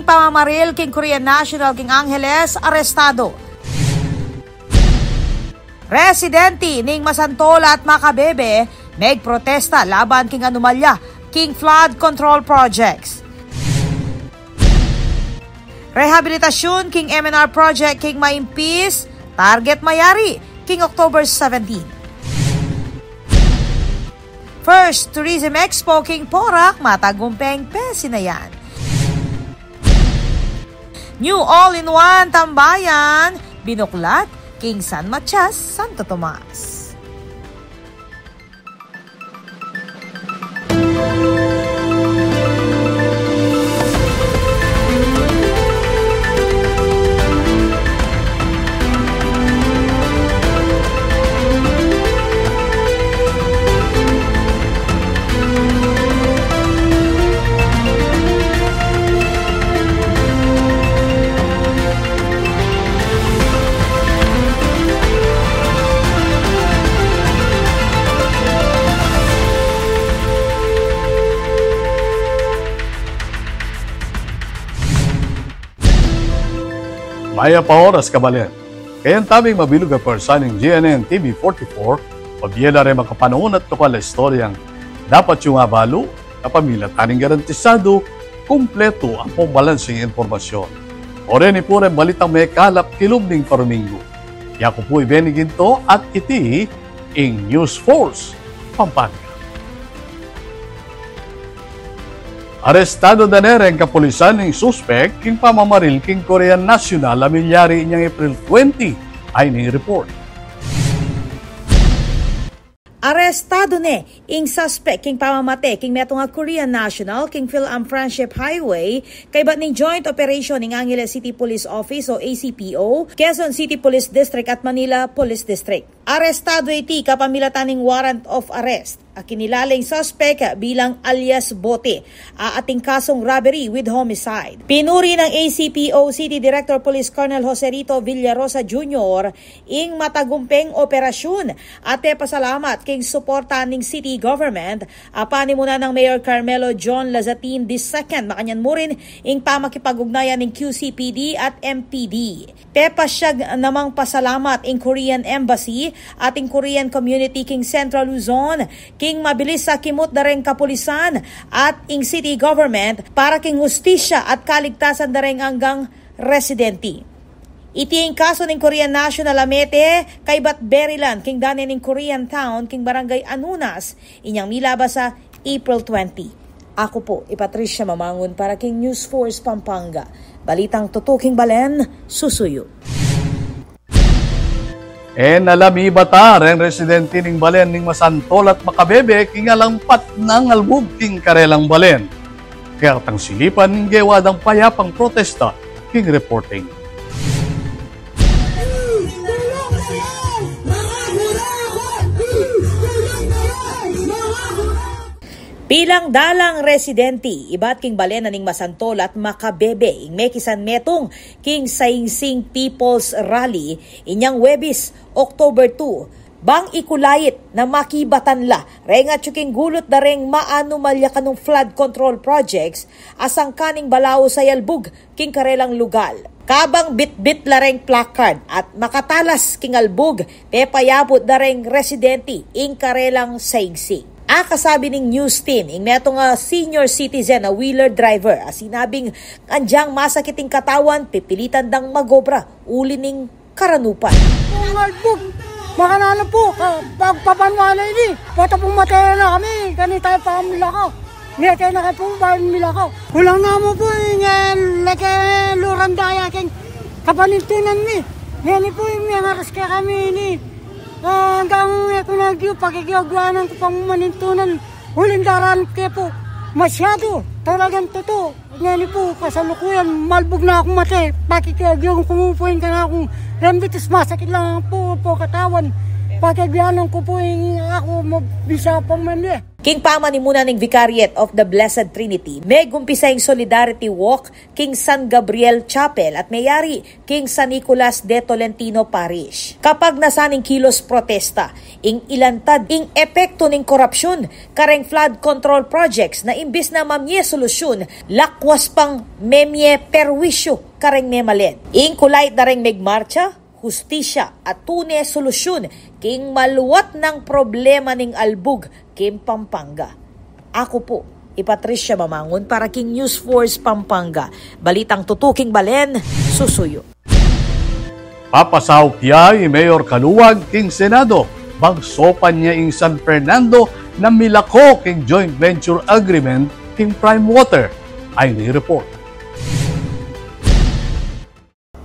pamamaril king Korean national king Angeles arestado. Residente ning Masantola at Macabebe nagprotesta laban king anomalya king flood control projects. Rehabilitasyon king MNR project king maimpis target mayari king October 17. First Tourism Expo king Porac matagumpeng pesinayan. New all-in-one tambayan binuklat king San Matias, Santo Tomas. Maya pa oras kabalen. Kayang tabing mabilog ang personing GNN TV 44, pabiyela rin makapanoon at tukal na istoryang dapat yung abalo na pamilya taning garantisado, kumpleto ang pambalansing informasyon. O rin po rin balitang may kalap kilubning parumingo. Yako po ibenigin to at iti ing News Force, Pampanga. Arestado na ang kapulisan ng suspect king pamamaril king Korean national amilyari niyang April 20 ay ni report. Arestado ne ing suspect king pamamate king metong Korean national king Phil-Am Friendship Highway kay bat ning joint operation ning Angeles City Police Office o ACPO, Quezon City Police District at Manila Police District. Arestado iti kapamilatan ning warrant of arrest. Kinilaling suspect bilang alias Bote, ating kasong robbery with homicide. Pinuri ng ACPO City Director Police Colonel Joserito Villarosa Jr. ing matagumpeng operasyon at pasalamat king suporta ning city government panimuna ng Mayor Carmelo John Lazatin II. Makanyan mo rin ing pamakipag-ugnayan ng QCPD at MPD. Pepasyag namang pasalamat ing Korean Embassy ating Korean Community king Central Luzon king mabilis sa kimot na rin kapulisan at ing city government para king hustisya at kaligtasan na rin hanggang residente. Iti ang kaso ng Korean National Amete kay Batberilan king dani ng Korean Town king Barangay Anunas inyang milabas sa April 20. Ako po, Patricia Mamangon para king News Force Pampanga. Balitang tutuking balen, susuyo. Nalami batar ang residente ning balen ning Masantola at Macabebe king alampat ng albog king karelang balen. Kaya tang silipan ning gewadang payapang protesta king reporting. Bilang dalang residente, ibat king balena ning Masantola at Macabebe, ing mekisan metong king Sainsing People's Rally, inyang Webis, October 2, bang ikulayit na makibatan la, renga tsuking gulot na reng maanumalya kanong flood control projects, asang kaning balao sa yalbug king karelang lugal. Kabang bit-bit la reng placard at makatalas king albug, pepayabot na reng residente ing karelang Sainsing. Kasabi ng news team, ing netong senior citizen na wheeler driver, sinabing andyang masakiting katawan, pipilitan dang magobra, uli ning karanupan. Ang albog, makanano po, pagpapanwala ini, pata pong matera na kami, ganito tayo pa kami lakaw. Ngayon tayo na kayo pong bayan milakaw. Kulang na mo po, laki lurandaya king kapanintunan ni. Ngayon po yung mga raska kami ini. Hanggang ito nagyo, pakikiyagwanan ko pang manintunan, huling daran kayo po, masyado, talagang totoo. Ngayon po, kasalukuyan, malbog na akong mati, pakikiyagyo kung kumupuin ka na akong rambitis, masakit lang po katawan, pakikiyagwanan ko po yung ako mabisa pang mandi. King pamanimuna ning Vicariate of the Blessed Trinity, may gumpisay Solidarity Walk King San Gabriel Chapel at mayari King San Nicolas de Tolentino Parish. Kapag nasaning kilos protesta, ing ilantad ing epekto ning korupsyon, kareng flood control projects na imbis na mamye solusyon, lakwas pang memye perwisyo kareng memalen. Ing kulay dareng megmarcha, hustisya at tunay solusyon king maluwat ng problema ning albug king Pampanga. Ako po, Patricia Mamangon para King News Force Pampanga. Balitang tutuking balen, susuyo. Papasahok niya Mayor Kaluwag king Senado. Bagsopan niya ing San Fernando na milako king joint venture agreement king Prime Water. Ay ni-report.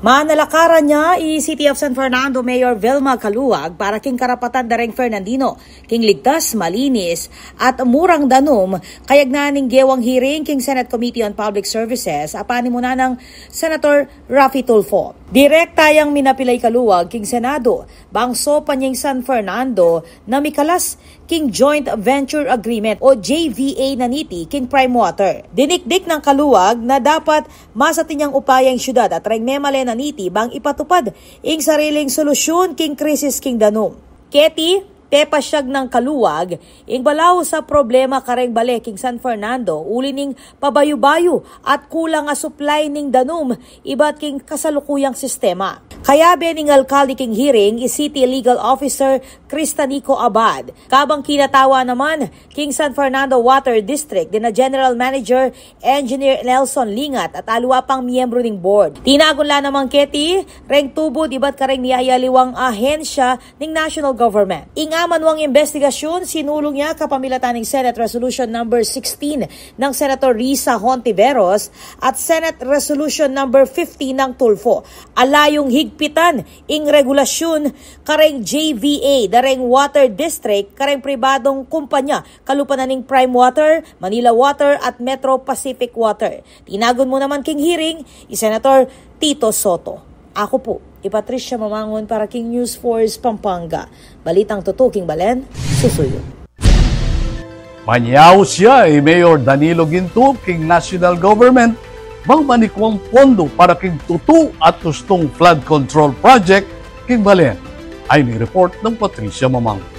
Manalakaran niya City of San Fernando Mayor Vilma Kaluwag para king karapatan dareng Fernandino, king ligtas, malinis at murang danom kayag na ning gewang hearing king Senate Committee on Public Services apani muna ng Senator Raffy Tulfo. Direkta yang minapilay Kaluwag king Senado, bangso pa niyang San Fernando na mikalas king Joint Venture Agreement o JVA naniti king Prime Water. Dinikdik ng Kaluwag na dapat masatin niyang upayang syudad at reng memale naniti bang ipatupad ing sariling solusyon king krisis king danom. Keti, tepasyag ng Kaluwag, ing balaw sa problema kareng bale king San Fernando, uli ning pabayo-bayo at kulang nga supply ning danom, iba't king kasalukuyang sistema. Kaya bening alkalde king hearing City Legal Officer Cristanico Abad. Kabang kinatawa naman king San Fernando Water District din na General Manager Engineer Nelson Lingat at alwa pang miyembro ning board. Tinagunla namang keti, reng tubo dibat kareng niyayaliwang ahensya ning national government. Ingamanwang investigasyon, sinulong niya kapamilataning Senate Resolution number 16 ng Senator Risa Hontiveros at Senate Resolution number 50 ng Tulfo. Alayong higpitan ing regulasyon kareng JVA dareng Water District kareng pribadong kumpanya kalupanan ning Prime Water, Manila Water at Metro Pacific Water. Tinagon mo naman king hearing Senator Tito Soto. Ako po, Patricia Mamangon para King News Force Pampanga. Balitang tutuking balen, susuyo. Manyaw siya Mayor Danilo Ginto king national government bang manikwang pondo para king tutu at tustong flood control project king balen. Ay ni-report ng Patricia Mamangon.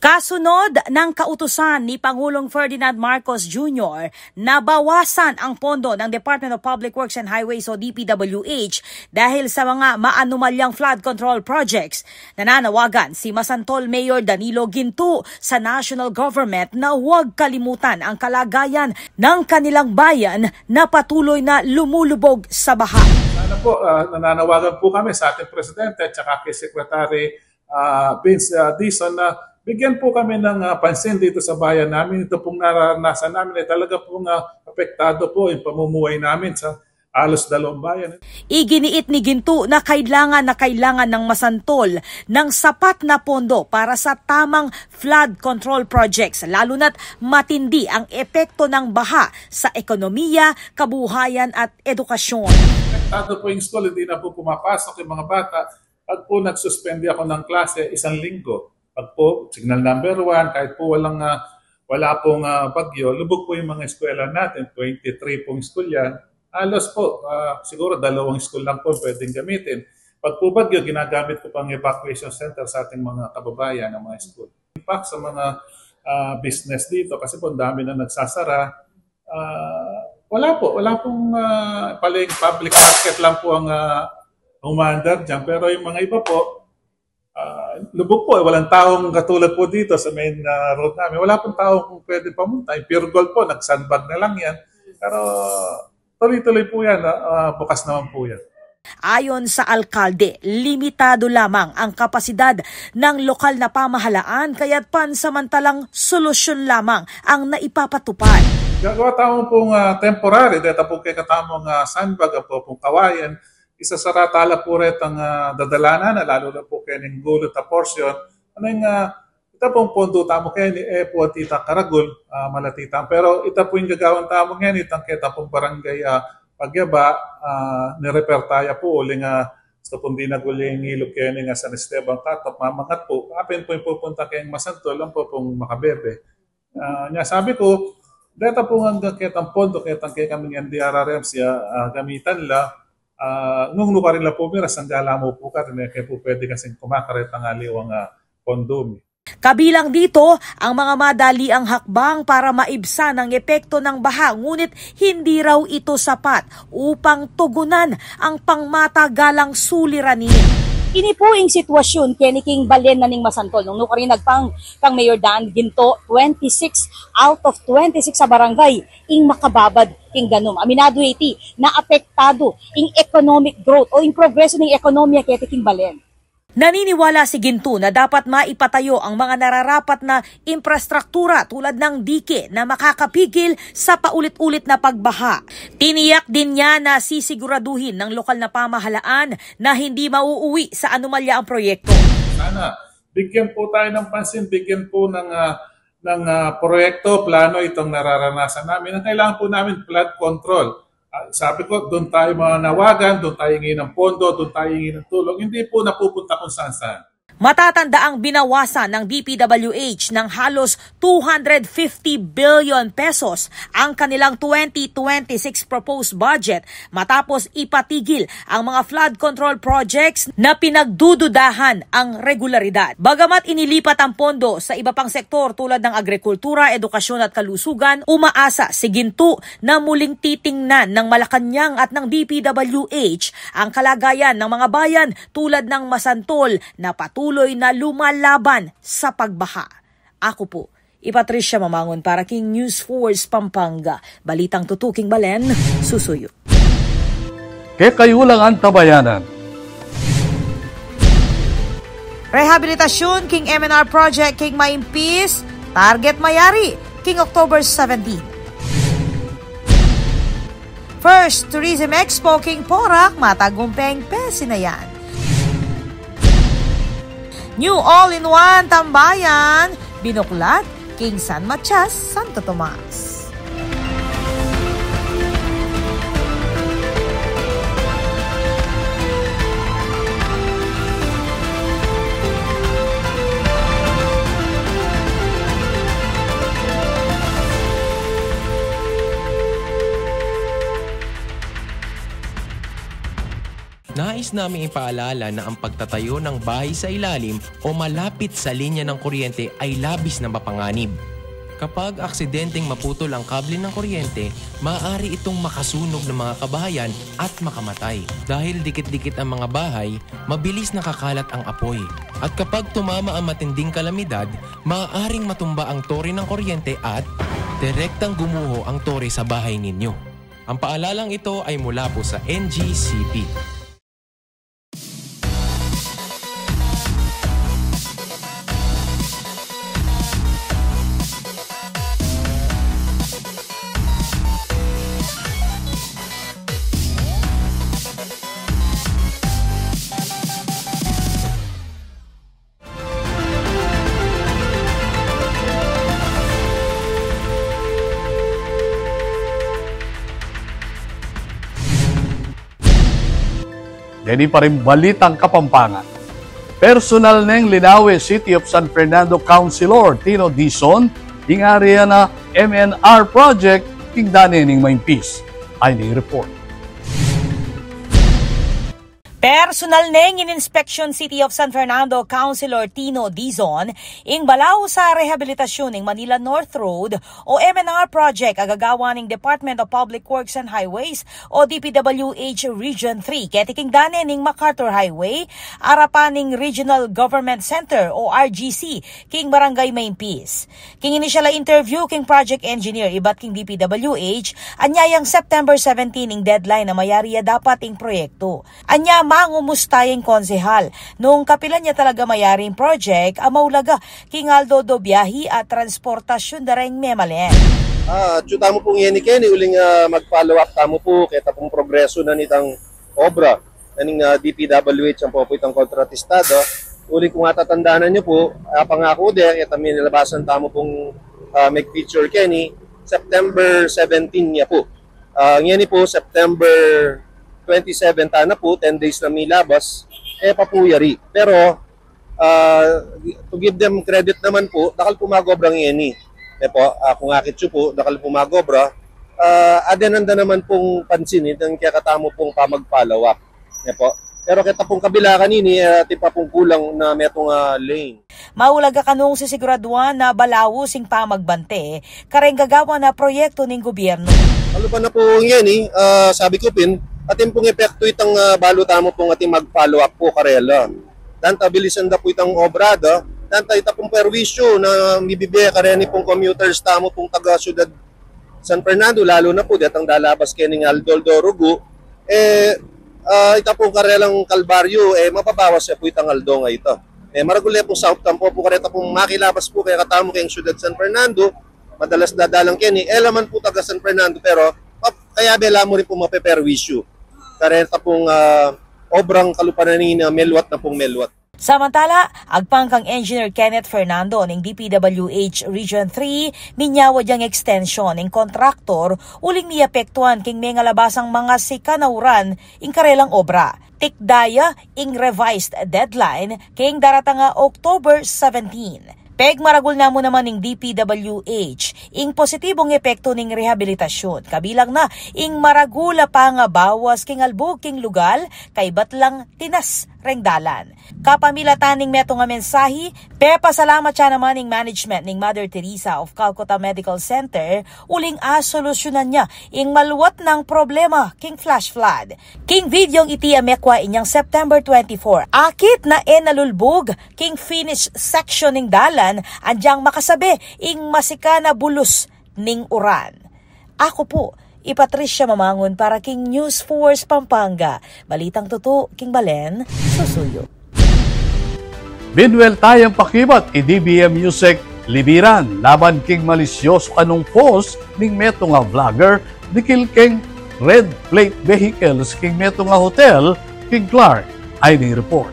Kasunod ng kautusan ni Pangulong Ferdinand Marcos Jr. na bawasan ang pondo ng Department of Public Works and Highways o DPWH dahil sa mga maanumalyang flood control projects, nananawagan si Masantol Mayor Danilo Ginto sa national government na huwag kalimutan ang kalagayan ng kanilang bayan na patuloy na lumulubog sa baha. Sana po, nananawagan po kami sa ating Presidente at saka kay Secretary Vince Dizon na bigyan po kami ng pansin dito sa bayan namin. Ito pong naranasan namin ay talaga pong apektado po yung pamumuhay namin sa halos 2 bayan. Iginiit ni Ginto na kailangan ng Masantol ng sapat na pondo para sa tamang flood control projects, lalo na't matindi ang epekto ng baha sa ekonomiya, kabuhayan at edukasyon. Apektado po yung school, hindi na po pumapasok yung mga bata. Pag po nagsuspende ako ng klase 1 linggo, pag po, signal number 1, kahit po wala pong bagyo, lubog po yung mga eskwela natin, 23 pong school yan. Halos po, siguro 2 school lang po pwedeng gamitin. Pag po bagyo, ginagamit ko pang evacuation center sa ating mga kababayan ng mga school. Impact sa mga business dito, kasi po dami na nagsasara. Wala pong paling public market lang po ang umaandar dyan. Pero yung mga iba po, lubog po, walang taong katulad po dito sa main road namin. Wala pong taong pwede pamunta. Yung Pure Gold po, nag-sandbag na lang yan. Pero tuloy-tuloy po yan, bukas naman po yan. Ayon sa alkalde, limitado lamang ang kapasidad ng lokal na pamahalaan kaya't pansamantalang solusyon lamang ang naipapatupad. Gagawa tayo pong temporary, dito po kay katamong sandbag po pong kawayan. Isa sa ratala po rin ang dadalanan, lalo na po kayo ng gulot na portion. Ito pong pondo tamo kayo ni po at itang Karagul, malatitang. Pero ito po yung gagawin tamo ngayon, itang kita pong barangay Pagyaba, nireper tayo po uling So kung di naguling ilog kayo nga San Esteban Katop, mamangat po, apin po yung pupunta kayong Masantol, lang po pong makabebe. Sabi ko, data po hanggang kitang pondo, kitang kaya kami ng DRRM siya gamitan la, nung lupa rin la po miras, ang gala mo po ka rin, kaya po pwede kasing kumakaret ang aliwang pondo. Kabilang dito ang mga madaliang hakbang para maibsan ang epekto ng baha, ngunit hindi raw ito sapat upang tugunan ang pangmatagalang suliranin. Ini po ang sitwasyon kini king balen na ning Masantol nung rin nagpang kang Mayor Dan Ginto 26 out of 26 sa barangay ing makababad king ganom. Aminado iti na apektado ing economic growth o ing progreso ning ekonomiya kaya king balen. Naniniwala si Ginto na dapat maipatayo ang mga nararapat na infrastruktura tulad ng dike na makakapigil sa paulit-ulit na pagbaha. Tiniyak din niya na sisiguraduhin ng lokal na pamahalaan na hindi mauuwi sa anomalya ang proyekto. Sana bigyan po tayo ng pansin, bigyan po ng proyekto, plano itong nararanasan namin. Ang kailangan po namin flood control. Sabi ko, doon tayo manawagan, doon tayo hingin ng pondo, doon tayo hingin ng tulong. Hindi po napupunta kung saan-saan. Matatanda ang binawasan ng DPWH ng halos 250 billion pesos ang kanilang 2026 proposed budget matapos ipatigil ang mga flood control projects na pinagdududahan ang regularidad. Bagamat inilipat ang pondo sa iba pang sektor tulad ng agrikultura, edukasyon at kalusugan, umaasa si Ginto na muling titingnan ng Malacanang at ng DPWH ang kalagayan ng mga bayan tulad ng Masantol na patuloy na lumalaban sa pagbaha. Ako po, Patricia Mamangon para King News Force Pampanga. Balitang tutuking balen, susuyo. Kaya kayo lang ang tabayanan. Rehabilitasyon King MNR Project King Maimpis, target mayari King October 17. First Tourism Expo King Porac, matagumpeng pesinayan. New all-in-one tambayan, binuklat, King San Matias, Santo Tomas. Nais namin ipaalala na ang pagtatayo ng bahay sa ilalim o malapit sa linya ng kuryente ay labis na mapanganib. Kapag aksidenteng maputol ang kable ng kuryente, maaari itong makasunog ng mga kabahayan at makamatay. Dahil dikit-dikit ang mga bahay, mabilis nakakalat ang apoy. At kapag tumama ang matinding kalamidad, maaaring matumba ang tore ng kuryente at direktang gumuho ang tore sa bahay ninyo. Ang paalalang ito ay mula po sa NGCP. Deni pa rin balitang Kapampangan. Personal neng Linawe City of San Fernando Councilor Tino Dizon, ing area na MNR project, king dani ning Maimpis. Ay ni report. Personal neng in-inspection City of San Fernando Councilor Tino Dizon ing balaw sa rehabilitasyon ng Manila North Road o MNR project agagawa ng Department of Public Works and Highways o DPWH Region 3 ketiking dane ning MacArthur Highway arapan ning Regional Government Center o RGC king Barangay Maimpis. King initial interview king project engineer ibat king DPWH anyayang September 17 ing deadline na mayariya dapat ing proyekto. Anya mangumustayeng konsehal. Noong kapilan niya talaga mayaring project, amaulaga king Aldo Dobiahi at transportasyon dareng memalen. Tamo pong yan ni uling mag-follow up tamo po kaya pong progreso na nitang obra naning DPWH ang po itang kontratistado. Uling kung tatandaan nyo po, pangako din, kaya kami nilabasan tamo pong mag-feature Kenny, September 17 niya po. Ngayon po, September 27 ta na po, 10 days na milabas, papuyari. Pero, to give them credit naman po, dakal pumagobra ng yeni. Kung akit siyo po, dakal pumagobra, adenanda naman pong pansin, kaya katamo pong pamagpalawak. Pero kita pong kabila kanini, tipa pong kulang na metong lane. Maulaga kanong sisiguraduan na balawo sing pamagbante, kareng gagawa na proyekto ng gobyerno. Ano pa na po yan sabi ko pin, atin pong epekto itang balutamo pong ating mag-follow up po karela. Tanta bilisan da po itang obrada, tanta ita pong perwisyo na mibibigay kareni pong commuters tamo pong taga Ciudad San Fernando, lalo na po datang dalabas kening Aldol Dorugo, ita pong karelang Kalbaryo, mapabawas siya po itang Aldonga ito. Maragulya pong South Campo po kareta pong makilabas po kaya katamo kayong Ciudad San Fernando, madalas dadalang kini, elaman po taga San Fernando pero kaya bela mo rin po mapeperwisyo. Kareta pong obrang kalupananin na melwat na pong melwat. Samantala, agpang kang Engineer Kenneth Fernando ng DPWH Region 3 minyawa diyang extension ng kontraktor uling miapektuan king may ngalabasang mga sikanauran ing karelang obra. Tikdaya ing revised deadline king daratang October 17. Peg maragul na mo naman ng DPWH ing positibong epekto ning rehabilitasyon. Kabilang na ing maragula pa nga bawas king albog king lugal kay batlang tinas rengdalan. Kapamilatan ning meto nga mensahe, pasalamat siya naman ning management ning Mother Teresa of Calcutta Medical Center uling solusyonan niya ing maluwat ng problema king flash flood. King videong iti amekwa inyang September 24. Akit na nalulbog king finish section ning dalan andyang makasabi ing masika na bulos ning uran. Ako po, Patricia Mamangon para King News Force Pampanga. Balitang totoo, King Balen, susuyo. Binwel tayang pakibat DBM Music Libiran laban king malisyoso anong post ning meto nga vlogger dikil king red plate vehicles king meto nga hotel king Clark ay ni report.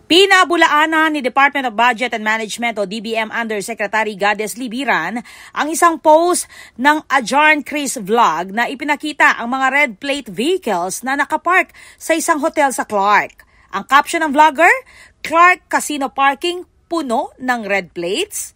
Pinabulaanan ni Department of Budget and Management o DBM Undersecretary Gades Libiran ang isang post ng Ajarn Chris Vlog na ipinakita ang mga red plate vehicles na nakapark sa isang hotel sa Clark. Ang caption ng vlogger, Clark Casino Parking puno ng red plates.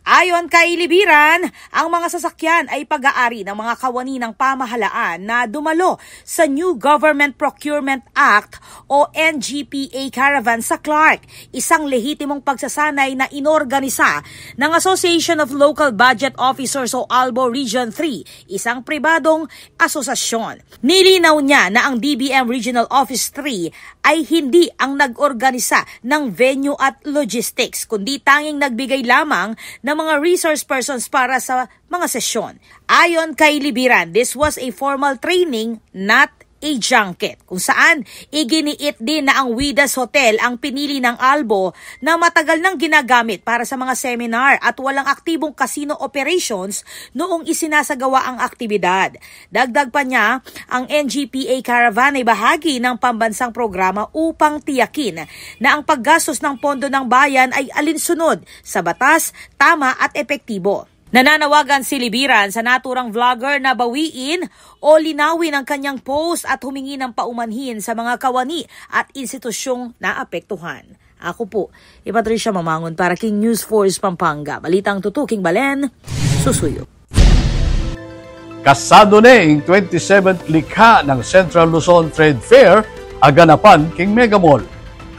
Ayon kay Libiran, ang mga sasakyan ay pag-aari ng mga kawani ng pamahalaan na dumalo sa New Government Procurement Act o NGPA Caravan sa Clark, isang lehitimong pagsasanay na inorganisa ng Association of Local Budget Officers o ALBO Region 3, isang pribadong asosasyon. Nilinaw niya na ang DBM Regional Office 3 ay hindi ang nag-organisa ng venue at logistics, kundi tanging nagbigay lamang ng mga resource persons para sa mga sesyon. Ayon kay Libiran, this was a formal training, not a junket, kung saan iginiit din na ang Widas Hotel ang pinili ng ALBO na matagal nang ginagamit para sa mga seminar at walang aktibong casino operations noong isinasagawa ang aktibidad. Dagdag pa niya, ang NGPA Caravan ay bahagi ng pambansang programa upang tiyakin na ang paggastos ng pondo ng bayan ay alinsunod sa batas, tama at epektibo. Nananawagan si Libiran sa naturang vlogger na bawiin o linawin ang kanyang post at humingi ng paumanhin sa mga kawani at institusyong naapektuhan. Ako po, Patricia Mamangon para King News Force Pampanga. Balitang totoo, King Balen, susuyo. Kasado na ang 27th likha ng Central Luzon Trade Fair aganapan king Mega Mall.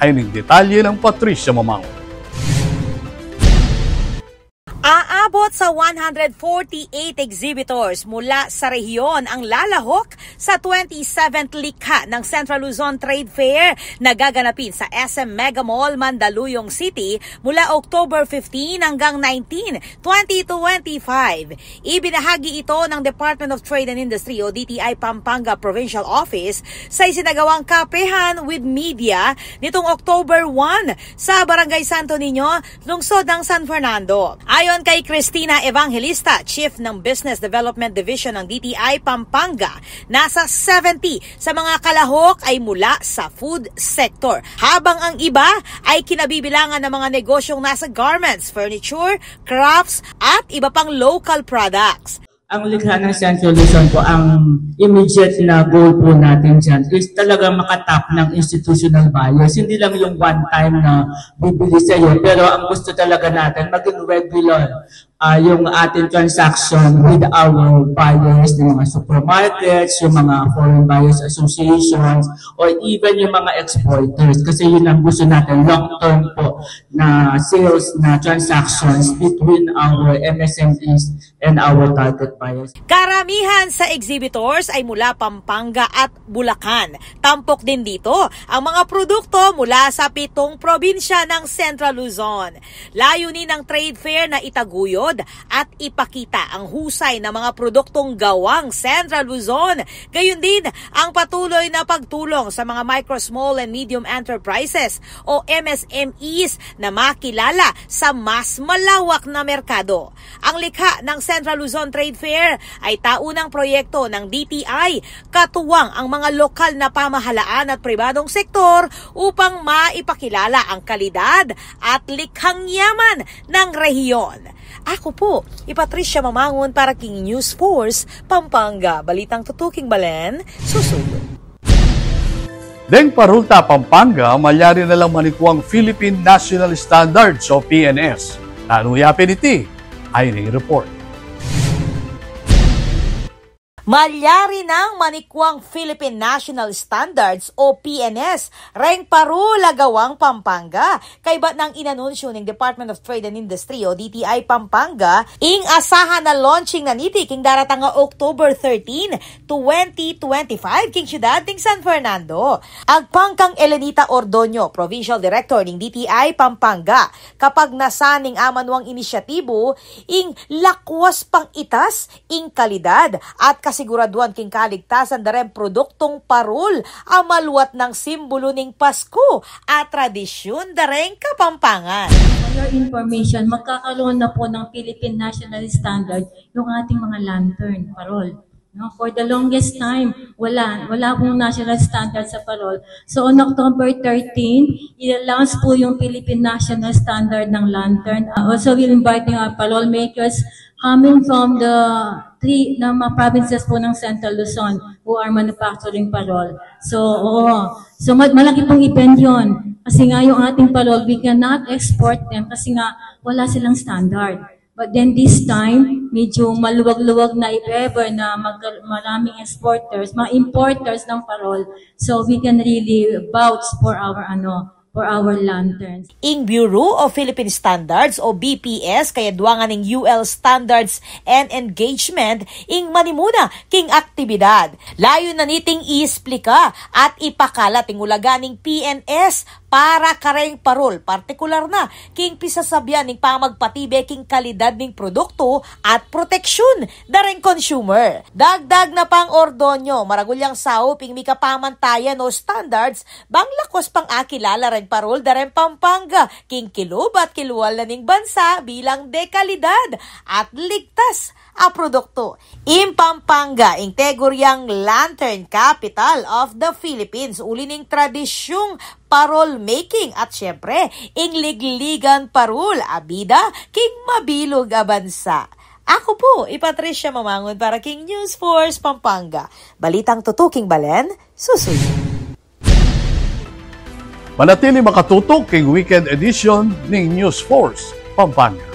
Ay ning detalye ng Patricia Mamangon. Aabot sa 148 exhibitors mula sa rehiyon ang lalahok sa 27th likha ng Central Luzon Trade Fair na gaganapin sa SM Mega Mall, Mandaluyong City mula October 15 hanggang 19, 2025. Ibinahagi ito ng Department of Trade and Industry o DTI Pampanga Provincial Office sa isinagawang kapehan with media nitong October 1 sa Barangay Santo Niño, lungsod ng San Fernando. Ayon kay Cristina Evangelista, Chief ng Business Development Division ng DTI Pampanga, nasa 70 sa mga kalahok ay mula sa food sector, habang ang iba ay kinabibilangan ng mga negosyong nasa garments, furniture, crafts at iba pang local products. ang likha ng Central Luzon po, ang immediate na goal po natin dyan is talagang makatap ng institutional buyers. Hindi lang yung one time na bibili sa iyo, pero ang gusto talaga natin, maging regular yung ating transaction with our buyers, yung mga supermarkets, yung mga foreign buyers associations, or even yung mga exporters. Kasi yun ang gusto natin, long-term po na sales na transactions between our MSMEs and our target buyers. Karamihan sa exhibitors ay mula Pampanga at Bulacan. Tampok din dito ang mga produkto mula sa 7 probinsya ng Central Luzon. Layunin ng trade fair na itaguyod at ipakita ang husay ng mga produktong gawang Central Luzon. Gayon din ang patuloy na pagtulong sa mga micro, small and medium enterprises o MSMEs na makilala sa mas malawak na merkado. Ang likha ng Central Luzon Trade Fair ay taunang proyekto ng DTI, katuwang ang mga lokal na pamahalaan at pribadong sektor upang maipakilala ang kalidad at likhang yaman ng rehiyon. Ako po, Patricia Mamangon para King News Force, Pampanga. Balitang tutuking Balen, susunod. Deng Parulta, Pampanga, malyari na lang manikuang Philippine National Standards o PNS. Nanuyapin iti, ay ring report. Malyari ng manikwang Philippine National Standards o PNS, reng parula gawang Pampanga. Kaiba ng inanunsyo ng Department of Trade and Industry o DTI Pampanga, ing asahan na launching na niti king daratang October 13, 2025 king siyudad ng San Fernando. Agpangkang Elenita Ordonio, Provincial Director ng DTI Pampanga, kapag nasaning amanwang inisyatibo, ing lakwas pang itas, ing kalidad at kasiguraduan king kaligtasan darem produktong parul amaluwat ng simbolo ning Pasko at tradisyon dareng Kapampangan. For your information, magkakaroon na po ng Philippine National Standard yung ating mga lantern, parol. No, for the longest time, wala pong national standard sa parol. So on October 13, i-launch po yung Philippine National Standard ng lantern. Also, we're inviting our parol makers coming from the 3 na mga provinces po ng Central Luzon who are manufacturing parol. So, So malaki pong event yun. Kasi nga yung ating parol, we cannot export them kasi nga wala silang standard. But then this time, medyo maluwag-luwag na if ever na maraming exporters, mga importers ng parol. So we can really vouch for our lanterns. Ing Bureau of Philippine Standards o BPS kaya duwangan ng UL Standards and Engagement ing manimuna king aktibidad. Layo na niting iisplika at ipakala tingulaganing PNS para kareng parol, partikular na king pisasabyan ning pamagpatibe king kalidad ning produkto at proteksyon dareng consumer. Dagdag na pang Ordonyo, maragulyang sao ping mika pamantayan o standards, bang lakos pang akilala ren parol dareng Pampanga, king kilub at kiluwal na ning bansa bilang dekalidad at ligtas a produkto. In Pampanga, ing tegoryang Lantern Capital of the Philippines, uli ning tradisyong parol making at syempre, ing ligligan parol, abida, king mabilog a bansa. Ako po, Patricia Mamangon para King News Force, Pampanga. Balitang tutuking Balen, susunod. Manatili makatutok king weekend edition ng News Force, Pampanga.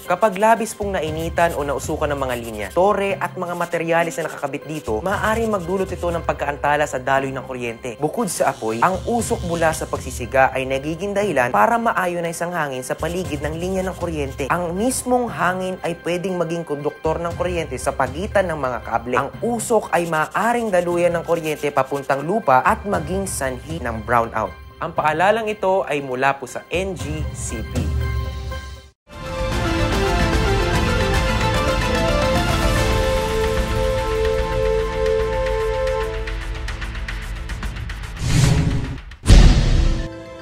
Kapag labis pong nainitan o nausukan ng mga linya, tore at mga materyales na nakakabit dito, maaaring magdulot ito ng pagkaantala sa daloy ng kuryente. Bukod sa apoy, ang usok mula sa pagsisiga ay nagiging dahilan para ma-ionize ang hangin sa paligid ng linya ng kuryente. Ang mismong hangin ay pwedeng maging konduktor ng kuryente sa pagitan ng mga kable. Ang usok ay maaaring daluyan ng kuryente papuntang lupa at maging sanhi ng brownout. Ang paalalang ito ay mula po sa NGCP.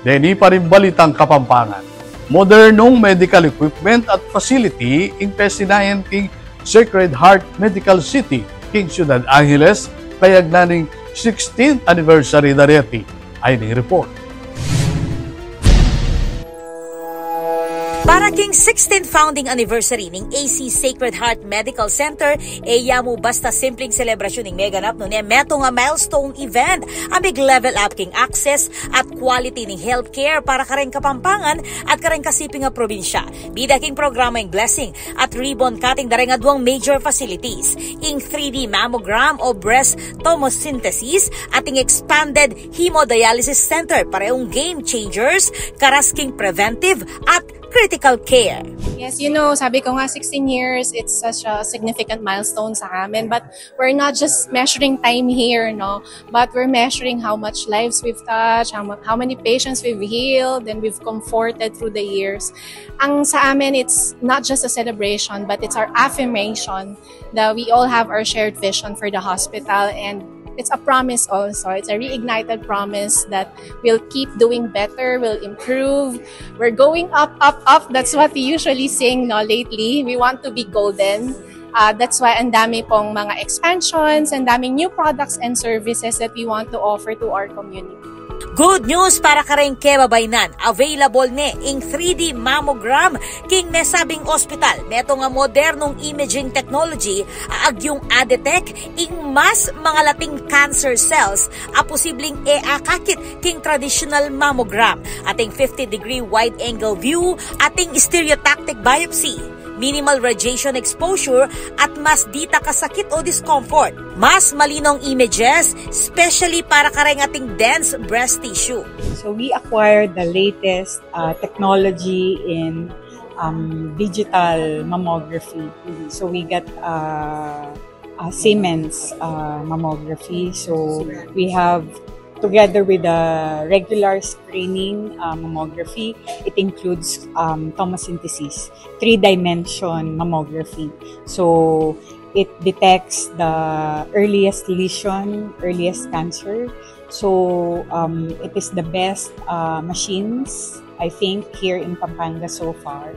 Deni pa rin balitang Kapampangan. Modernong medical equipment at facility in pesinayan king Sacred Heart Medical City, King Ciudad Angeles, kayagnaning 16th anniversary dareti ay ni-report. Para king 16th founding anniversary ng AC Sacred Heart Medical Center, yamu basta simpleng selebrasyon ng meganap no meto nga milestone event, amig level up king access at quality ng healthcare para kareng Kapampangan at kareng kasiping nga probinsya. Bida king programa ng blessing at ribbon cutting dareng adwang major facilities, ing 3D mammogram o breast tomosynthesis at ing expanded hemodialysis center para yung game changers, karas king preventive at critical care. Yes, sabi ko nga 16 years, it's such a significant milestone sa amin. But we're not just measuring time here, no? But we're measuring how much lives we've touched, how many patients we've healed, and we've comforted through the years. Ang sa amin, it's not just a celebration, but it's our affirmation that we all have our shared vision for the hospital, and it's a promise also. It's a reignited promise that we'll keep doing better, we'll improve. We're going up, up, up. That's what we usually sing lately. We want to be golden. That's why ang dami pong mga expansions, and daming new products and services that we want to offer to our community. Good news para kareng kebabaynan, available ne ing 3D mammogram king mesabing ospital. Meto nga modernong imaging technology aagyong adetect ing mas mga lating cancer cells a posibleng akakit king traditional mammogram. Ating 50-degree wide angle view, ating stereotactic biopsy, minimal radiation exposure at mas dita kasakit o discomfort. Mas malinong images, especially para kareng ating dense breast tissue. So we acquired the latest technology in digital mammography. So we got Siemens mammography. So we have, together with the regular screening mammography, it includes tomosynthesis, 3-dimension mammography. So it detects the earliest lesion, earliest cancer. So it is the best machines, I think, here in Pampanga so far.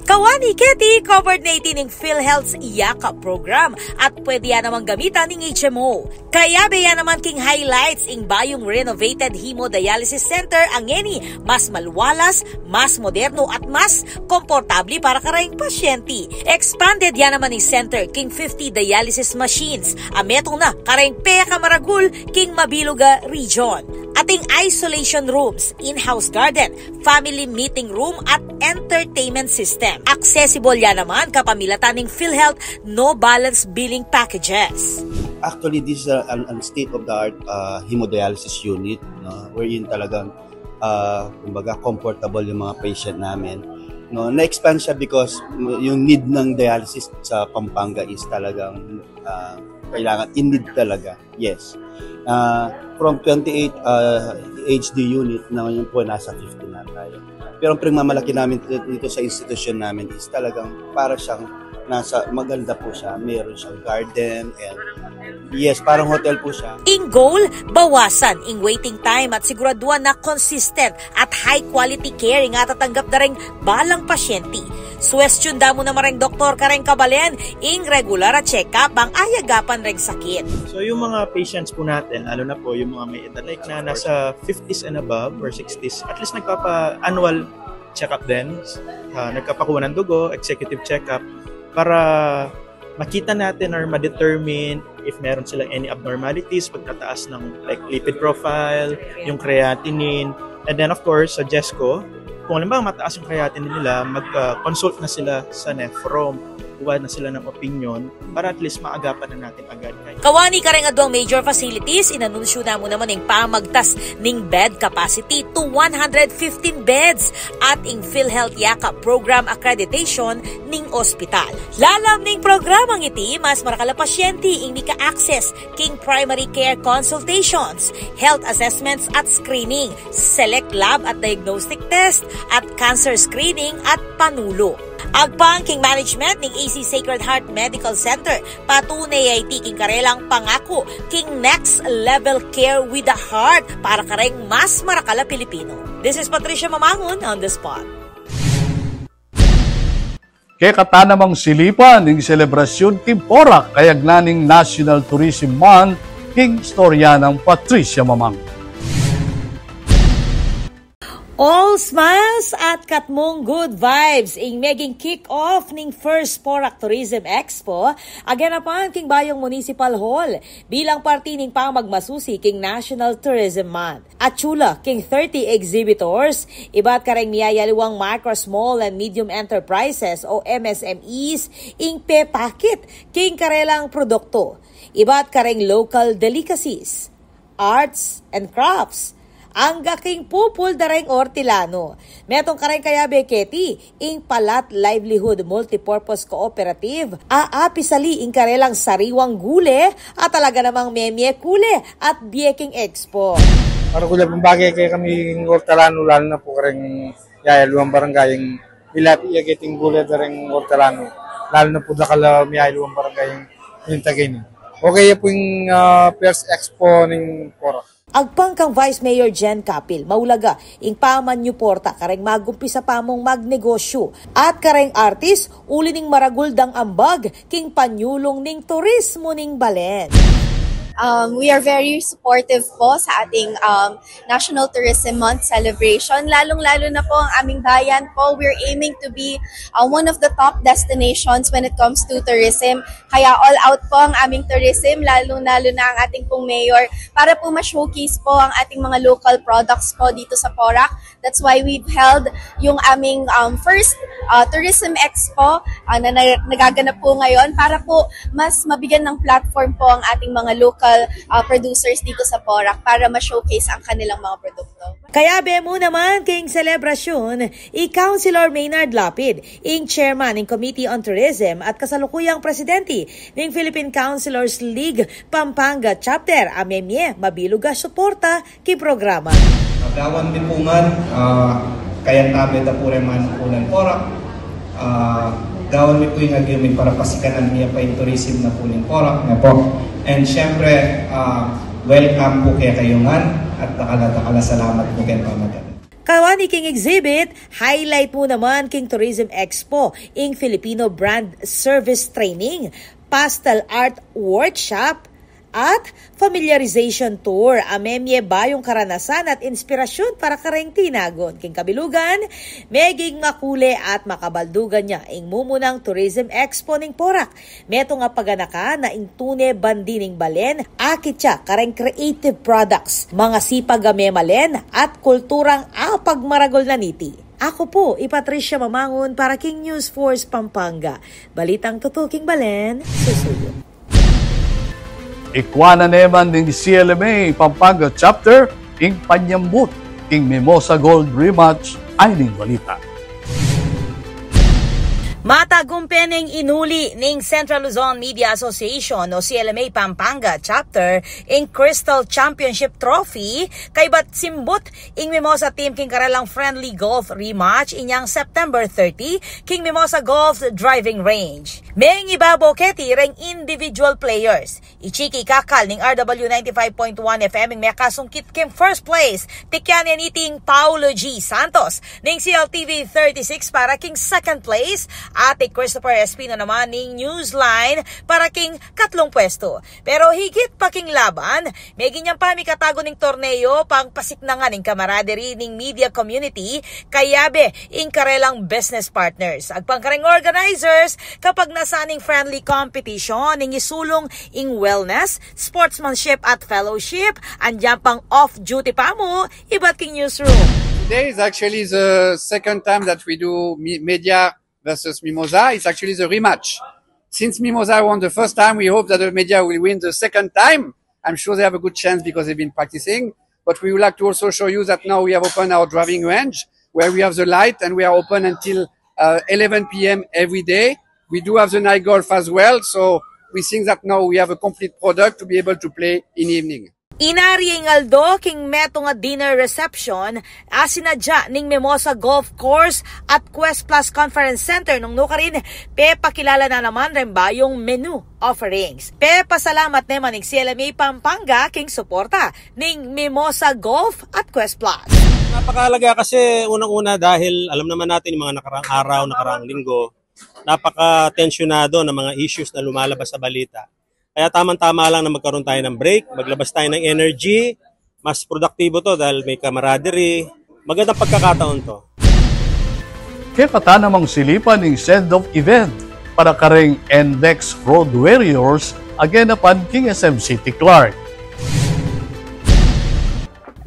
Kawani Keti, covered na ng PhilHealth's IACA program at pwede yan naman gamitan ng HMO. Kaya beya naman king highlights ing bayong renovated hemodialysis center ang eni mas malwalas, mas moderno at mas komportable para karayang pasyente. Expanded yan naman ng center king 50 dialysis machines. Ametong na karayang peka maragul king Mabiluga region. Ating isolation rooms, in-house garden, family meeting room at entertainment system. Accessible yan naman kapamilatan ng PhilHealth no balance billing packages. Actually, this is a state-of-the-art hemodialysis unit, no, wherein talagang kumbaga comfortable yung mga patient namin. No, na-expand siya because yung need ng dialysis sa Pampanga is talagang kailangan, in need talaga. Yes. From 28 HD unit na ngayon po nasa 50 na tayo. Pero ang pagmamalaki namin dito sa institution namin is talagang para siyang maganda po siya. Meron siyang garden and yes, parang hotel po siya. In goal, bawasan ing waiting time at siguraduhan na consistent at high quality care nga tatanggap na rin balang pasyente. Suwestyon damo na mareng doktor kareng kabalen ing regular at check-up ang ayagapan ring sakit. So yung mga patients po natin, lalo na po yung mga may edad like na nasa 50s and above or 60s, at least nagpapa-annual check-up din, nagpapakuha ng dugo, executive check-up, para makita natin or ma-determine if meron silang any abnormalities, pagtataas ng like lipid profile, yung creatinine, and then of course sa GESCO, kung halimbawa mataas yung creatinine nila, mag-consult na sila sa nephrom, kuha na sila ng opinion para at least maagapan na natin agad. Kawani ka rin adwang major facilities, inanunsyo na mo naman ng pamagtas ning bed capacity to 115 beds at ing PhilHealth Yakap Program Accreditation ning ospital. Lalam ning programang iti, mas marakala pasyente ing mika-access king primary care consultations, health assessments at screening, select lab at diagnostic test at cancer screening at panulo. Agpang king management ng AC Sacred Heart Medical Center, patunay ay tiking karelang pangako king next level care with the heart para kareng mas marakala Pilipino. This is Patricia Mamangon on the spot. Kaya katanamang silipan ng selebrasyon king Porac kayagnaning National Tourism Month king storya ng Patricia Mamangon. All smiles at katmong good vibes ing meging kick-off ning first Porac Tourism Expo aganapan king Bayong Municipal Hall bilang parte ning pamagmasusi king National Tourism Month. At chula king 30 exhibitors, iba't kareng miyayaluwang micro, small and medium enterprises o MSMEs ing pepakit king karelang produkto. Iba't kareng local delicacies, arts and crafts, ang gaking pupul dareng Ortilano. Metong kareng kaya Beketi, ing Palat Livelihood Multipurpose Cooperative, aapisali ing karelang sariwang gule at talaga namang memye kule at Bieking Expo. Para kula pong bagay kay kami Ortilano, lalo na po kareng yayaluang barangay yung ilapi yagiting gule dareng Ortilano, lalo na po dakala yayaluang barangay yung Tagayni. Okay po yung first expo ng Porac. Agpang kang Vice Mayor Jen Capil, maulaga, ing pamanyo porta, kareng magumpisa pa mong magnegosyo. At kareng artist, uli ning maraguldang ambag, king panyulong ning turismo ning Balen. We are very supportive po sa ating National Tourism Month celebration. Lalong-lalo na po ang aming bayan po. We're aiming to be one of the top destinations when it comes to tourism. Kaya all out po ang aming tourism, lalong-lalo na ang ating pong mayor, para po ma-showcase po ang ating mga local products po dito sa Porac. That's why we've held yung aming first Tourism Expo na nagaganap po ngayon para po mas mabigyan ng platform po ang ating mga local producers dito sa Porac para ma-showcase ang kanilang mga produkto. Kaya bemo naman king selebrasyon, i-Councilor Maynard Lapid, ing chairman ng Committee on Tourism at kasalukuyang presidente ng Philippine Councilors League Pampanga Chapter, amemye mabiluga suporta ki programa. Gawan dipungan, kaya tabi da pure man ulan Porac, gawan mi po yung agreement para pasikanan niya pa yung tourism na puling Porac na po. And syempre, welcome po kaya kayungan at nakala salamat po kaya pamagat. Kawani king exhibit, highlight mo naman king Tourism Expo, ing Filipino Brand Service Training, Pastel Art Workshop, at familiarization tour. Amemye bayong karanasan at inspirasyon para kareng tinagon. King kabilugan, meging makule at makabaldugan niya ing mumunang Tourism Expo ning Porac. Meto nga paganaka na ing tune bandi ning Balen, akit siya kareng creative products, mga sipag malen at kulturang apagmaragol na niti. Ako po, Patricia Mamangon para King News Force Pampanga. Balitang totoo king Balen, susuyo. Ikwana naman ng CLMA Pampanga Chapter ing panyambut ing Mimosa Gold Rematch ay ning balita. Matagumpeneng inuli ning Central Luzon Media Association o CLMA Pampanga Chapter ing Crystal Championship Trophy kay bat simbot ing Mimosa Team king karalang friendly golf rematch inyang September 30 king Mimosa Golf Driving Range. Meng ibabo keti reng individual players. Ichiki kakal ning RW 95.1 FM ing makasungkit king first place tikyan niting Paulo G. Santos ning CLTV 36 para king second place. Ate Christopher Espino naman ning Newsline para king katlong pwesto. Pero higit pa king laban, may ginyang pa mikatago ning torneo pang pasiknangan ning camaraderie ning media community kayabe ing karelang business partners. Agpangkareng organizers kapag nasaning friendly competition ning isulong ing wellness, sportsmanship at fellowship, andyan pang off-duty pa mo, iba't king newsroom. Today is actually the second time that we do Media versus Mimosa. It's actually the rematch. Since Mimosa won the first time, we hope that the Media will win the second time. I'm sure they have a good chance because they've been practicing. But we would like to also show you that now we have opened our driving range where we have the light and we are open until 11 p.m. every day. We do have the night golf as well. So we think that now we have a complete product to be able to play in the evening. Inari Aldo king meto nga dinner reception sinadya ning Mimosa Golf Course at Quest Plus Conference Center nung nukarin pakilala na naman rin ba yung menu offerings. Pasalamat naman ning CLMA Pampanga king suporta ning Mimosa Golf at Quest Plus. Napakahalaga kasi unang-una dahil alam naman natin yung mga nakarang araw, nakarang linggo, napaka-tensyonado ng mga issues na lumalabas sa balita. Kaya tamang-tama lang na magkaroon tayo ng break, maglabas tayo ng energy, mas produktibo to dahil may camaraderie. Magandang pagkakataon to. Kaya kata namang silipan ng send-off event para karing NLEX Road Warriors again upon King SM City Clark.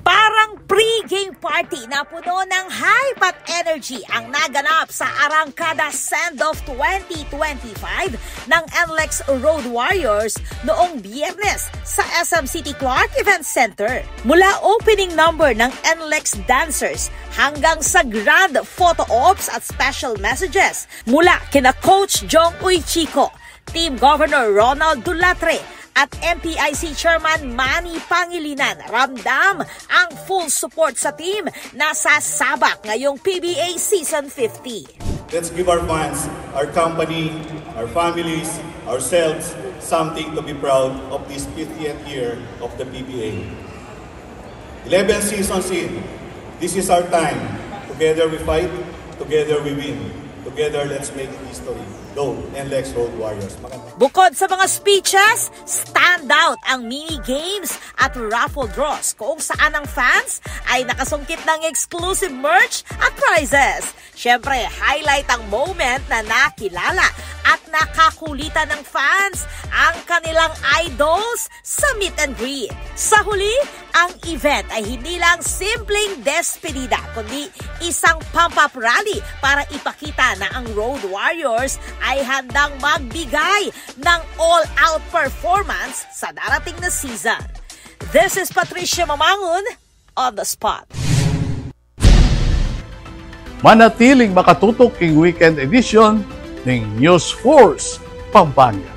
Parang pre-game party na puno ng hype at energy ang naganap sa Arangkada Send-Off 2025 ng NLEX Road Warriors noong Biyernes sa SM City Clark Event Center. Mula opening number ng NLEX dancers hanggang sa grand photo ops at special messages mula kina Coach Jong Uy Chico, Team Governor Ronald Dulatre, at MPIC Chairman Manny Pangilinan, ramdam ang full support sa team na sasabak ngayong PBA Season 50. Let's give our fans, our company, our families, ourselves something to be proud of this 50th year of the PBA. 11 seasons in, this is our time. Together we fight, together we win. Together let's make history. Go, NLEX Road Warriors. Bukod sa mga speeches, stand out ang mini games at raffle draws kung saan ang fans ay nakasungkit ng exclusive merch at prizes. Siyempre, highlight ang moment na nakilala at nakakulitan ng fans ang kanilang idols sa meet and greet. Sa huli, ang event ay hindi lang simpleng despedida, kundi isang pump-up rally para ipakita na ang Road Warriors ay handang magbigay ng all-out performance sa darating na season. This is Patricia Mamangon on the spot. Manatiling makatutok king weekend edition ng News Force Pampanga.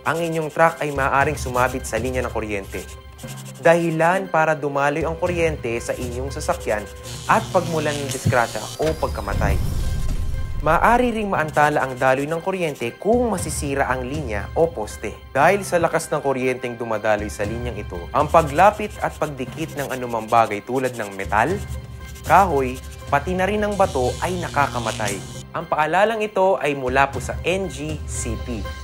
Ang inyong truck ay maaaring sumabit sa linya ng kuryente. Dahilan para dumaloy ang kuryente sa inyong sasakyan at pagmulan ng disgrasya o pagkamatay. Maaari ring maantala ang daloy ng kuryente kung masisira ang linya o poste. Dahil sa lakas ng kuryenteng dumadaloy sa linyang ito, ang paglapit at pagdikit ng anumang bagay tulad ng metal, kahoy, pati na rin ng bato ay nakakamatay. Ang paalalang ito ay mula po sa NGCP.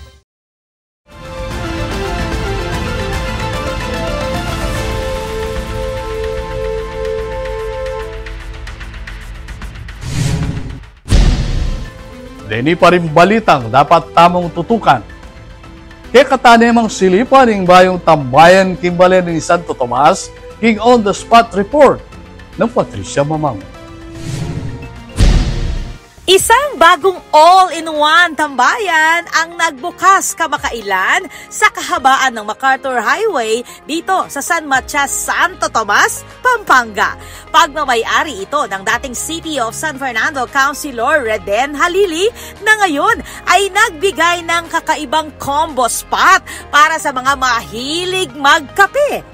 Dini pa rin balitang dapat tamang tutukan. Kaya katanemang silipan ng bayong tambayan Kimbalen ni Santo Tomas king on the spot report ng Patricia Mamang. Isang bagong all-in-one tambayan ang nagbukas kamakailan sa kahabaan ng MacArthur Highway dito sa San Matias, Santo Tomas, Pampanga. Pagmamay-ari ito ng dating City of San Fernando Councilor Reden Halili na ngayon ay nagbigay ng kakaibang combo spot para sa mga mahilig magkape,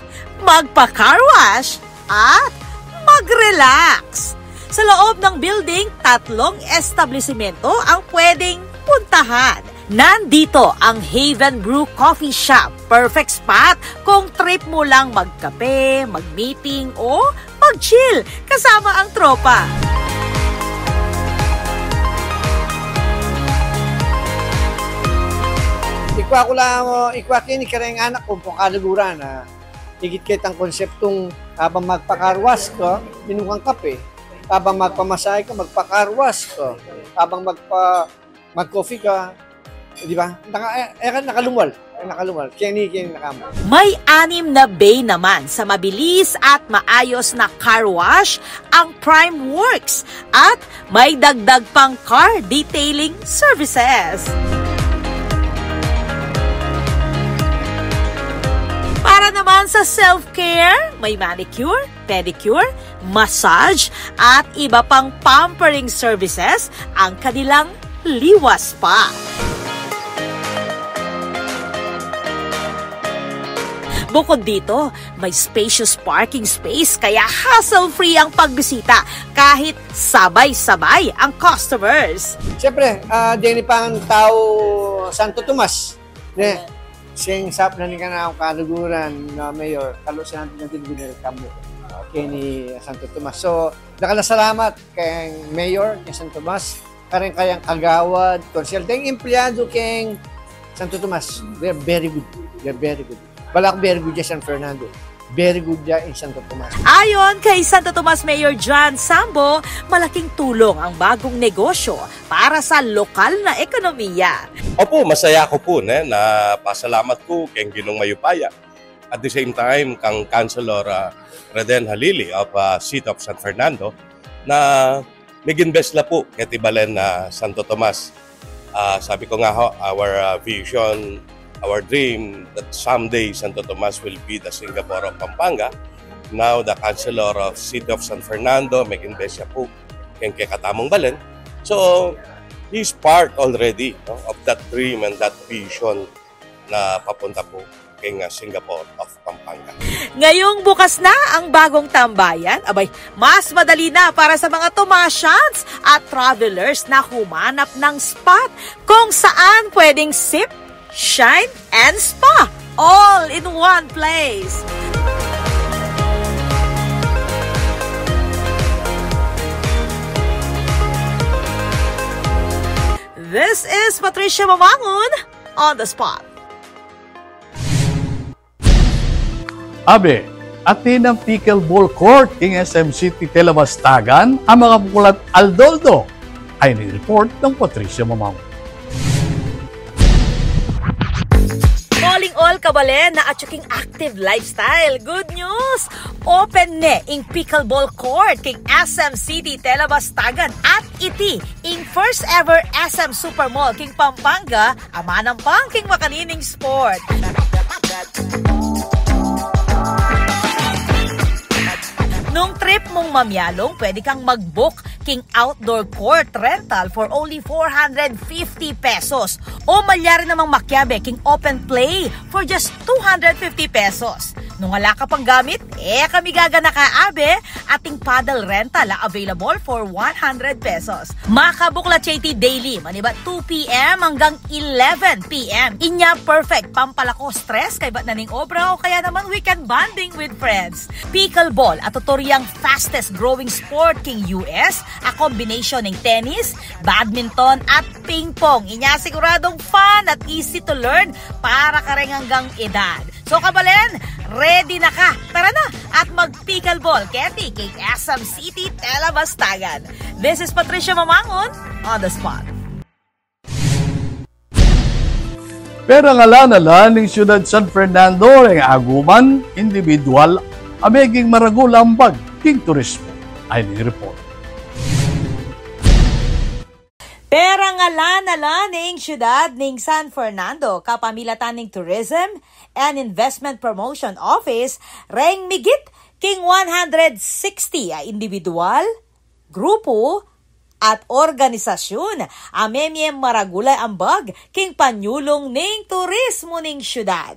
magpa-car wash at mag-relax. Sa loob ng building, 3 establisimento ang pwedeng puntahan. Nandito ang Haven Brew Coffee Shop. Perfect spot kung trip mo lang magkape, mag-meeting o mag-chill kasama ang tropa. Ikwa ko lang, ikwa kini kareng anak ko po kaluguran na higit kitang konseptong habang magpakarwas ko, minukang kape. Habang magpamasahe ka, magpakarwas ko. Habang mag-coffee ka, di ba? Nakalunwal. Kini nakamo. May 6 na bay naman sa mabilis at maayos na car wash ang Prime Works at may dagdag pang car detailing services. Para naman sa self-care, may manicure, pedicure, massage, at iba pang pampering services ang kanilang Liwa Spa. Bukod dito, may spacious parking space kaya hassle-free ang pagbisita kahit sabay-sabay ang customers. Siyempre, dini pang tao Santo Tomas. Sing sap na ni kanang kaluguran na mayor, kalo siya natin yung tinibinil kamo. Kaya ni Santo Tomas. So, nakalasalamat kay Mayor kay Santo Tomas, kayang kagawad, konsyel, dahil empleyado kay Santo Tomas. They're very good. Balak very good dyan San Fernando. Very good dyan in Santo Tomas. Ayon kay Santo Tomas Mayor John Sambo, malaking tulong ang bagong negosyo para sa lokal na ekonomiya. Opo, masaya ko po na pasalamat ko kay Ginong Mayupaya. At the same time, kang Councilor Reden Halili of City of San Fernando na nag-invest na po kay Tibalen na Santo Tomas. Sabi ko nga ho, our vision, our dream that someday Santo Tomas will be the Singapore of Pampanga. Now, the Councilor of City of San Fernando, mag-invest siya po kay Katamong Balen. So, he's part already of that dream and that vision na papunta po kay Singapore of Pampanga. Ngayong bukas na ang bagong tambayan, abay, mas madali na para sa mga Tomasians at travelers na humanap ng spot kung saan pwedeng sip, shine, and spa all in one place. This is Patricia Mamangon on the spot. Abe, atin ang pickleball court king SM City Telebastagan ang mga bukulat Aldoldo ay nireport ng Patricia Mamangon. Calling all kabalen na atsuking active lifestyle. Good news! Open ne ing pickleball court king SM City Telebastagan at iti ing first ever SM Supermall king Pampanga amanang pang king makanining sport. Nung trip mong mamyalong, pwede kang mag-book king outdoor court rental for only 450 pesos. O malyari namang makyabe king open play for just 250 pesos. Nung wala ka pang gamit, kami gagana ka abe, ating paddle rental available for 100 pesos. Makabukla CHT daily, maniba 2 p.m. hanggang 11 p.m. Inya perfect pampalako stress kay ba't naning obra o kaya naman weekend bonding with friends. Pickleball at tutoriang fastest growing sport king US, a combination ng tennis, badminton at ping pong. Inya siguradong fun at easy to learn para kareng hanggang edad. So kabalen, ready na ka. Tara na at mag-pickleball keti kay SM City Telebastagan. This is Patricia Mamangon on the spot. Pero ang alanala ng siyudad San Fernando ng aguman, individual, ameging maragulambag king turismo ay nireport. Pero nga ala ning siyudad ning San Fernando, kapamilatan ning Tourism and Investment Promotion Office, reng migit king 160 individual, grupo, at organisasyon amemiem maragulay ambag king panyulong ning turismo ning siyudad.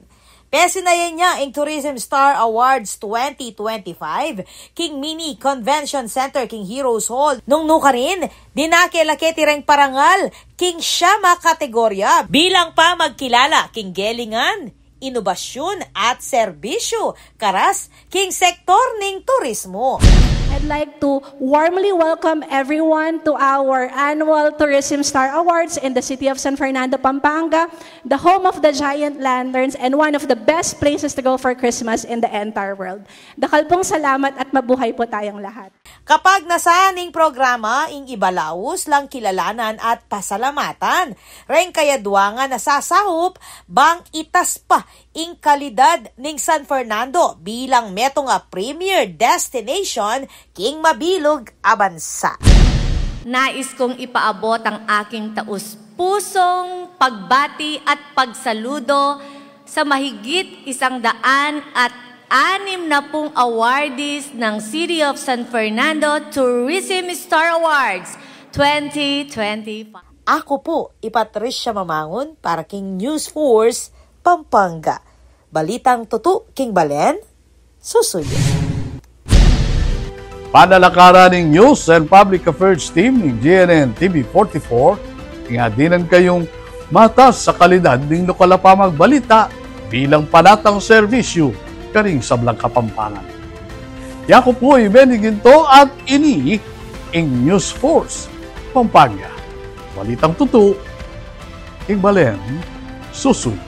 Pesinayan niya ang Tourism Star Awards 2025 king Mini Convention Center king Heroes Hall. Nung nuka rin, dinakilaketi ring parangal king Shama kategorya bilang pa magkilala king Gelingan, Inobasyon at Serbisyo karas king sektor ning turismo. I'd like to warmly welcome everyone to our annual Tourism Star Awards in the city of San Fernando, Pampanga, the home of the giant lanterns and one of the best places to go for Christmas in the entire world. Dakal pong salamat at mabuhay po tayong lahat. Kapag nasaning programa, ing ibalaos lang kilalanan at pasalamatan. Ren kaya duwangan nasasahop, bang itas pa ing kalidad ning San Fernando bilang metong premier destination king mabilog a bansa. Nais kong ipaabot ang aking taus-pusong pagbati at pagsaludo sa mahigit 160 awardees ng City of San Fernando Tourism Star Awards 2025. Ako po, Patricia Mamangon para King News Force, Pampanga. Balitang tutu, King Balen, susuyo. Panalakaran ng News and Public Affairs Team ng GNN TV44, ingadinan kayong matas sa kalidad ng lokal na pamagbalita bilang panatang serbisyo karing sablang Kapampangan. Yako po ay Benny Ginto at ini ang News Force, Pampanga. Balitang tutu, King Balen, susuyo.